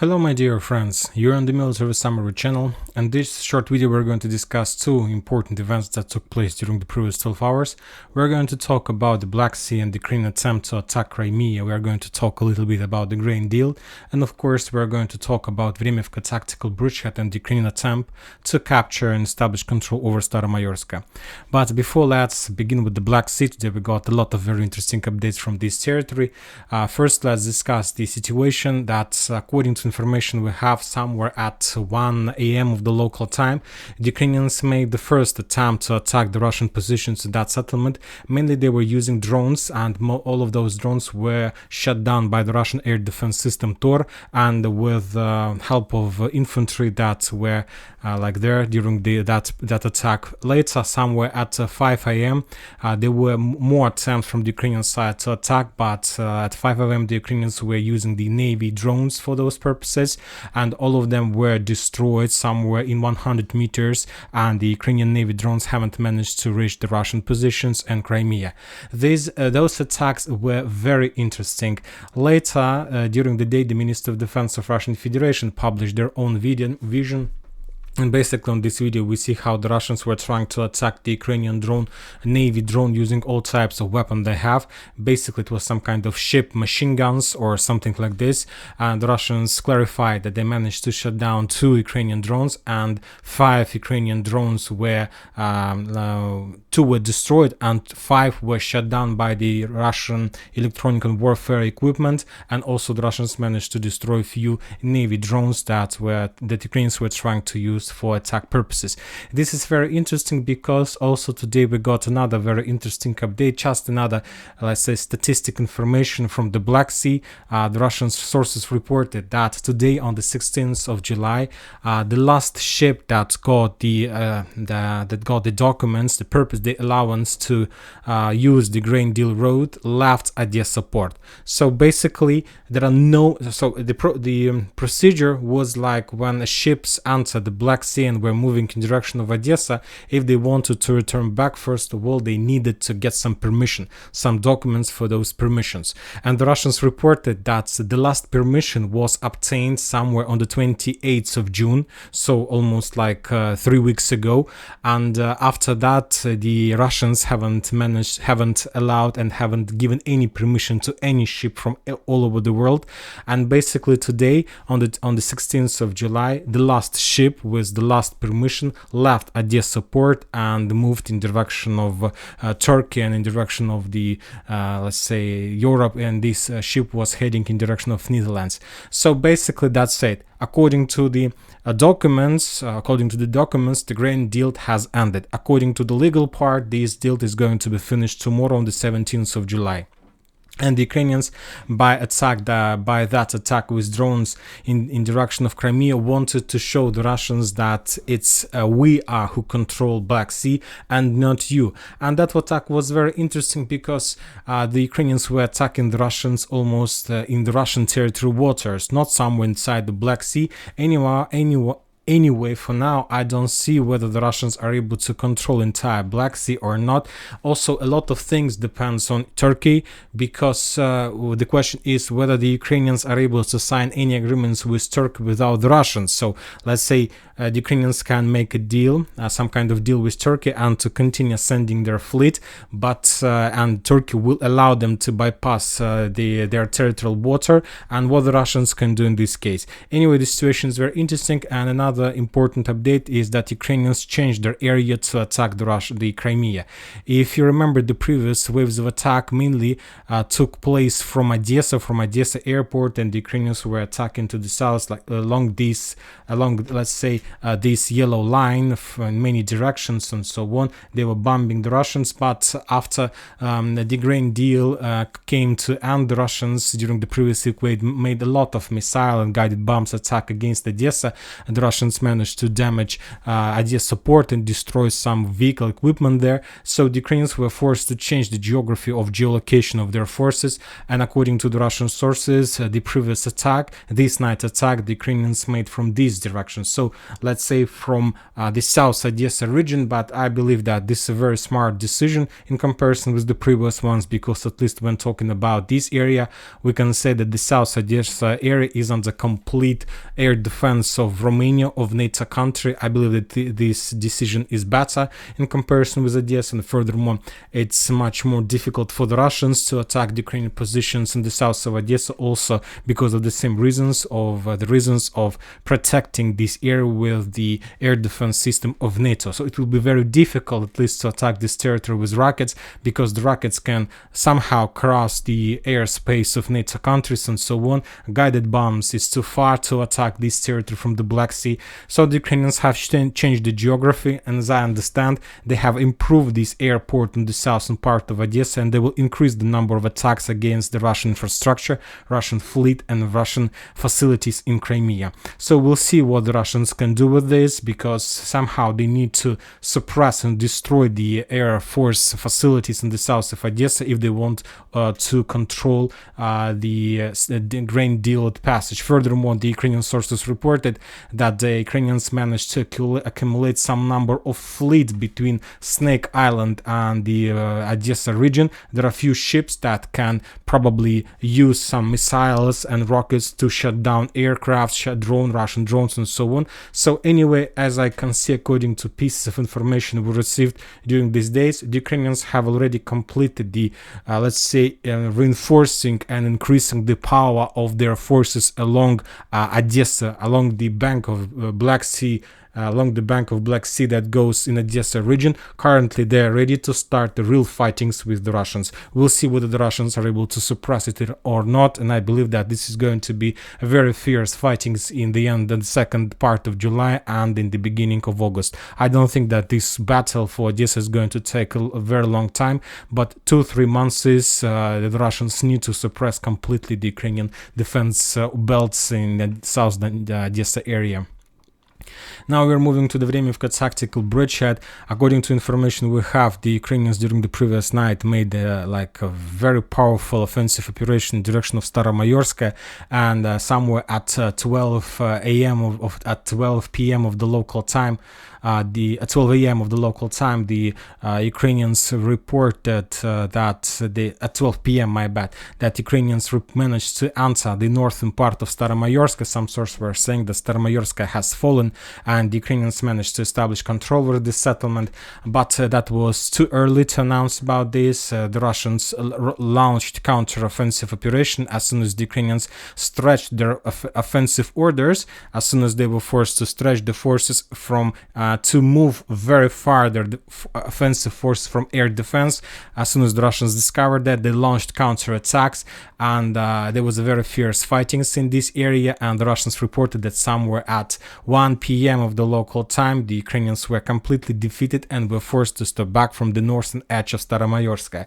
Hello my dear friends, you're on the Military Summary channel, and this short video we're going to discuss two important events that took place during the previous 12 hours. We're going to talk about the Black Sea and the Ukraine attempt to attack Crimea. We're going to talk a little bit about the grain deal, and of course we're going to talk about Vremevka tactical bridgehead and the Ukrainian attempt to capture and establish control over Staromaiorske. But before, let's begin with the Black Sea. Today we got a lot of very interesting updates from this territory. First, let's discuss the situation that, according to information we have, somewhere at 1 a.m. of the local time, the Ukrainians made the first attempt to attack the Russian positions in that settlement. Mainly they were using drones, and all of those drones were shut down by the Russian air defense system Tor, and with help of infantry that were there during that attack. Later, somewhere at 5 a.m. There were more attempts from the Ukrainian side to attack, but at 5 a.m. the Ukrainians were using the Navy drones for those purposes, and all of them were destroyed somewhere in 100 meters, and the Ukrainian Navy drones haven't managed to reach the Russian positions and Crimea. Those attacks were very interesting. Later, during the day, the Minister of Defense of Russian Federation published their own vision. And basically on this video we see how the Russians were trying to attack the Ukrainian Navy drone using all types of weapons they have. Basically it was some kind of ship machine guns or something like this, and the Russians clarified that they managed to shut down 2 Ukrainian drones, and 5 Ukrainian drones were 2 were destroyed and 5 were shut down by the Russian electronic warfare equipment, and also the Russians managed to destroy a few Navy drones that Ukrainians were trying to use for attack purposes. This is very interesting because also today we got another very interesting update, just another, let's say, statistic information from the Black Sea. The Russian sources reported that today, on the 16th of July, the last ship that got the documents, the purpose, the allowance to use the grain deal road, left Odessa port. So basically there are the procedure was like when ships enter the Black Sea and were moving in direction of Odessa. If they wanted to return back, first of all they needed to get some permission, some documents for those permissions, and the Russians reported that the last permission was obtained somewhere on the 28th of June, so almost like 3 weeks ago, and after that the Russians haven't allowed and haven't given any permission to any ship from all over the world. And basically today, on the 16th of July, the last ship with the last permission left Odessa port and moved in direction of Turkey and in direction of the let's say Europe, and this ship was heading in direction of Netherlands. So basically that's it. According to the documents, the grain deal has ended. According to the legal part, this deal is going to be finished tomorrow on the 17th of July. And the Ukrainians, by that attack with drones in direction of Crimea, wanted to show the Russians that it's we are who control Black Sea and not you. And that attack was very interesting because the Ukrainians were attacking the Russians almost in the Russian territory waters, not somewhere inside the Black Sea. Anyway, for now, I don't see whether the Russians are able to control entire Black Sea or not. Also, a lot of things depends on Turkey, because the question is whether the Ukrainians are able to sign any agreements with Turkey without the Russians. So let's say the Ukrainians can make a deal, some kind of deal with Turkey, and to continue sending their fleet, but and Turkey will allow them to bypass their territorial water, and what the Russians can do in this case. Anyway, the situation is very interesting, and another important update is that Ukrainians changed their area to attack the Crimea. If you remember, the previous waves of attack mainly took place from Odessa airport, and the Ukrainians were attacking to the south, like along let's say this yellow line in many directions and so on. They were bombing the Russians, but after the grain deal came to end, the Russians during the previous week made a lot of missile and guided bombs attack against Odessa. The Russians Russians managed to damage Odessa port and destroy some vehicle equipment there. So the Ukrainians were forced to change the geography of geolocation of their forces, and according to the Russian sources, the previous attack, this night attack, the Ukrainians made from this direction. So let's say from the South Odessa region, but I believe that this is a very smart decision in comparison with the previous ones, because at least when talking about this area, we can say that the South Odessa area is under complete air defense of Romania, of NATO country. I believe that this decision is better in comparison with Odessa, and furthermore, it's much more difficult for the Russians to attack the Ukrainian positions in the south of Odessa, also because of the same reasons of protecting this area with the air defense system of NATO. So it will be very difficult, at least, to attack this territory with rockets, because the rockets can somehow cross the airspace of NATO countries and so on. Guided bombs is too far to attack this territory from the Black Sea. So the Ukrainians have changed the geography, and as I understand, they have improved this airport in the southern part of Odessa, and they will increase the number of attacks against the Russian infrastructure, Russian fleet, and Russian facilities in Crimea. So we'll see what the Russians can do with this, because somehow they need to suppress and destroy the air force facilities in the south of Odessa if they want to control the grain deal passage. Furthermore, the Ukrainian sources reported that the Ukrainians managed to accumulate some number of fleet between Snake Island and the Odessa region. There are a few ships that can probably use some missiles and rockets to shut down aircraft, Russian drones, and so on. So anyway, as I can see, according to pieces of information we received during these days, the Ukrainians have already completed the, let's say, reinforcing and increasing the power of their forces along Odessa, along the bank of Black Sea, along the bank of Black Sea that goes in Odessa region. Currently, they are ready to start the real fightings with the Russians. We'll see whether the Russians are able to suppress it or not, and I believe that this is going to be a very fierce fightings in the end, the second part of July and in the beginning of August. I don't think that this battle for Odessa is going to take a very long time, but 2-3 months is the Russians need to suppress completely the Ukrainian defense belts in the south Odessa area. Now we're moving to the Vremivka tactical bridgehead. According to information we have, the Ukrainians during the previous night made like a very powerful offensive operation in direction of Staromaiorske, and somewhere at 12 a.m. at 12 p.m. of the local time, at 12 a.m. of the local time, the Ukrainians reported that at 12 p.m. that Ukrainians managed to enter the northern part of Staromaiorske. Some sources were saying that Staromaiorske has fallen, and the Ukrainians managed to establish control over this settlement, but that was too early to announce about this. The Russians launched counter-offensive operation as soon as the Ukrainians stretched their offensive orders, as soon as they were forced to stretch the forces from to move very far their offensive force from air defense. As soon as the Russians discovered that, they launched counter-attacks, and there was a very fierce fightings in this area, and the Russians reported that somewhere at 1 p.m. of the local time, the Ukrainians were completely defeated and were forced to step back from the northern edge of Staromaiorske.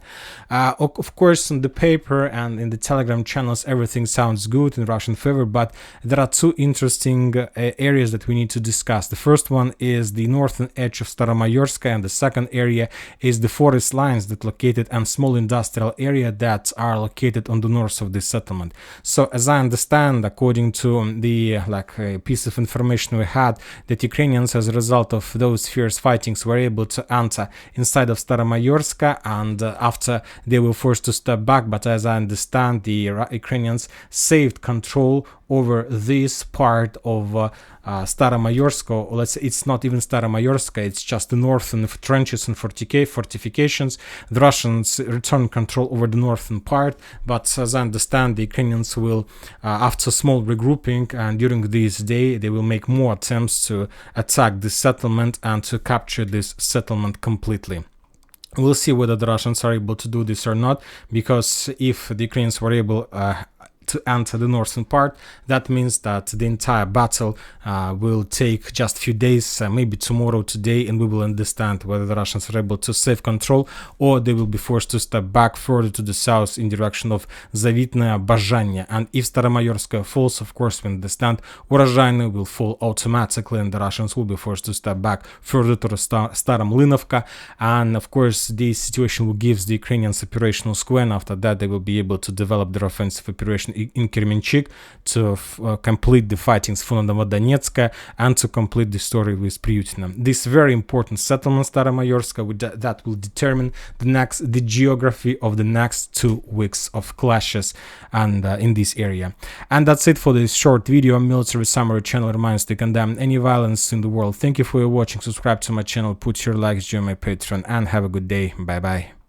Of course, on the paper and in the Telegram channels, everything sounds good in Russian favor, but there are two interesting areas that we need to discuss. The first one is the northern edge of Staromaiorske, and the second area is the forest lines that located and small industrial area that are located on the north of this settlement. So as I understand, according to the piece of information we had, that Ukrainians, as a result of those fierce fightings, were able to enter inside of Staromaiorske, and after they were forced to step back, but as I understand, the Ukrainians saved control over this part of Staromaiorske, or let's say it's not even Staromaiorske, it's just the northern trenches and fortifications. The Russians returned control over the northern part, but as I understand, the Ukrainians will, after small regrouping and during this day, they will make more attempts to attack this settlement and to capture this settlement completely. We'll see whether the Russians are able to do this or not, because if the Ukrainians were able to enter the northern part. That means that the entire battle will take just a few days, maybe tomorrow, today, and we will understand whether the Russians are able to save control or they will be forced to step back further to the south in direction of Zavitnaya Bazhanya. And if Staromaiorske falls, of course, we understand Urozhaine will fall automatically and the Russians will be forced to step back further to Staromlinovka. And of course, this situation will give the Ukrainians operational square, and after that they will be able to develop their offensive operation in Kremenchuk to complete the fightings for Novodonetsk and to complete the story with Pryutina. This very important settlement, Staromaiorske, that will determine the geography of the next 2 weeks of clashes and in this area. And that's it for this short video. Military Summary channel reminds to condemn any violence in the world. Thank you for watching. Subscribe to my channel, put your likes, join my Patreon, and have a good day. Bye bye.